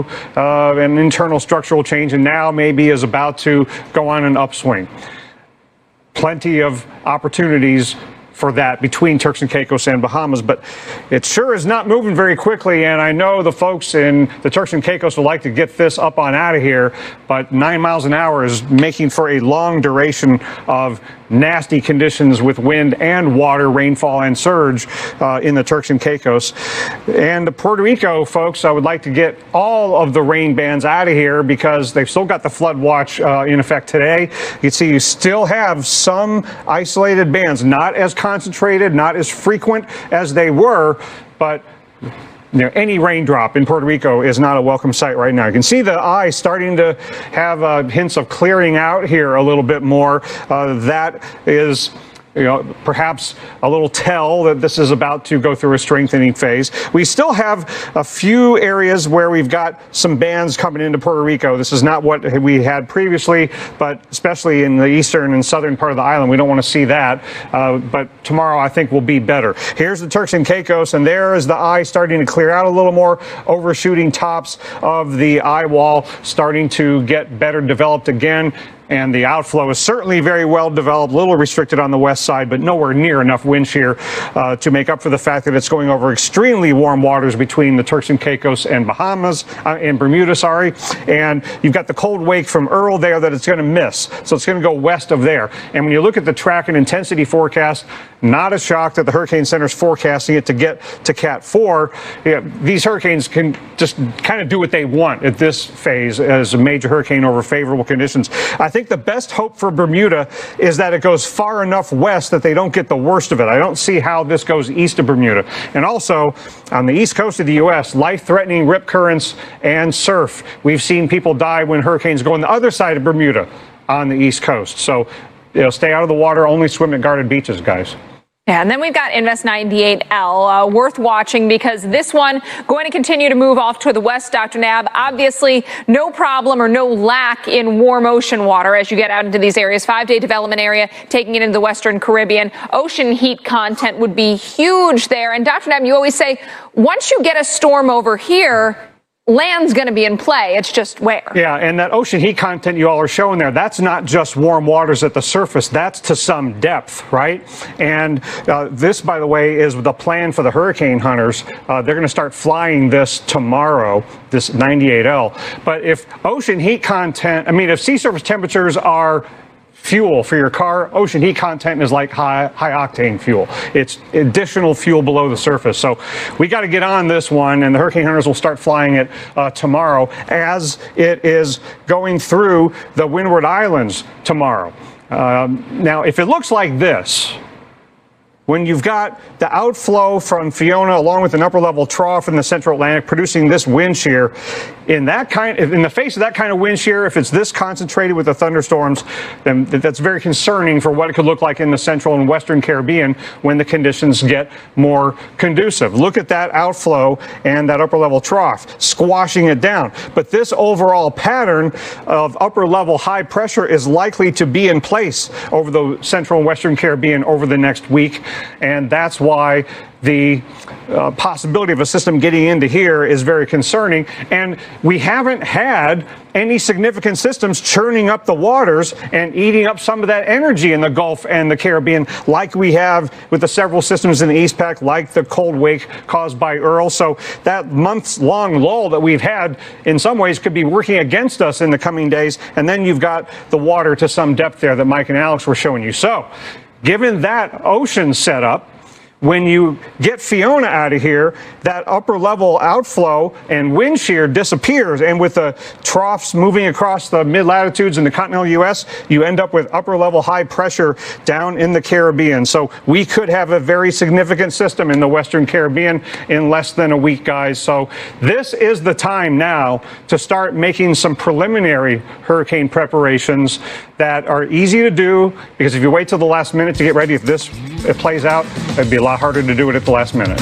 through an internal structural change and now maybe is about to go on an upswing. Plenty of opportunities for that between Turks and Caicos and Bahamas, but it sure is not moving very quickly, and I know the folks in the Turks and Caicos would like to get this up on out of here, but 9 miles an hour is making for a long duration of nasty conditions with wind and water, rainfall and surge in the Turks and Caicos. And Puerto Rico, folks, I would like to get all of the rain bands out of here because they've still got the flood watch in effect today. You can see you still have some isolated bands, not as concentrated, not as frequent as they were, but any raindrop in Puerto Rico is not a welcome sight right now. You can see the eye starting to have hints of clearing out here a little bit more. That is, perhaps a little tell that this is about to go through a strengthening phase. We still have a few areas where we've got some bands coming into Puerto Rico. This is not what we had previously, but especially in the eastern and southern part of the island, we don't want to see that. But tomorrow, I think, will be better. Here's the Turks and Caicos, and there is the eye starting to clear out a little more, overshooting tops of the eye wall, starting to get better developed again. And the outflow is certainly very well developed, a little restricted on the west side, but nowhere near enough wind shear to make up for the fact that it's going over extremely warm waters between the Turks and Caicos and Bahamas, and Bermuda, sorry. And you've got the cold wake from Earl there that it's going to miss. So it's going to go west of there. And when you look at the track and intensity forecast, not a shock that the Hurricane Center's forecasting it to get to Cat 4. These hurricanes can just kind of do what they want at this phase as a major hurricane over favorable conditions. I think the best hope for Bermuda is that it goes far enough west that they don't get the worst of it. I don't see how this goes east of Bermuda. And also, on the east coast of the U.S., life-threatening rip currents and surf. We've seen people die when hurricanes go on the other side of Bermuda on the east coast. So, stay out of the water, only swim at guarded beaches, guys. Yeah, and then we've got Invest 98L, worth watching because this one going to continue to move off to the west, Dr. Nab. Obviously, no problem or no lack in warm ocean water as you get out into these areas. 5-day development area, taking it into the Western Caribbean. Ocean heat content would be huge there. And Dr. Nab, you always say, once you get a storm over here, land's going to be in play. It's just where. Yeah, and that ocean heat content you all are showing there, that's not just warm waters at the surface. That's to some depth, right? And this, by the way, is the plan for the hurricane hunters. They're going to start flying this tomorrow, this 98L. But if ocean heat content, if sea surface temperatures are fuel for your car, ocean heat content is like high octane fuel. It's additional fuel below the surface. So we got to get on this one, and the hurricane hunters will start flying it tomorrow as it is going through the Windward Islands tomorrow. Now, if it looks like this, when you've got the outflow from Fiona along with an upper level trough in the central Atlantic producing this wind shear, in the face of that kind of wind shear, if it's this concentrated with the thunderstorms, then that's very concerning for what it could look like in the central and western Caribbean when the conditions get more conducive. Look at that outflow and that upper level trough squashing it down. But this overall pattern of upper level high pressure is likely to be in place over the central and western Caribbean over the next week. And that's why the possibility of a system getting into here is very concerning. And we haven't had any significant systems churning up the waters and eating up some of that energy in the Gulf and the Caribbean like we have with the several systems in the East Pac, like the cold wake caused by Earl. So that months-long lull that we've had in some ways could be working against us in the coming days. And then you've got the water to some depth there that Mike and Alex were showing you. So given that ocean setup, when you get Fiona out of here, that upper level outflow and wind shear disappears. And with the troughs moving across the mid-latitudes in the continental U.S., you end up with upper level high pressure down in the Caribbean. So we could have a very significant system in the Western Caribbean in less than a week, guys. So this is the time now to start making some preliminary hurricane preparations that are easy to do, because if you wait till the last minute to get ready, if this plays out, it'd be a lot harder to do it at the last minute.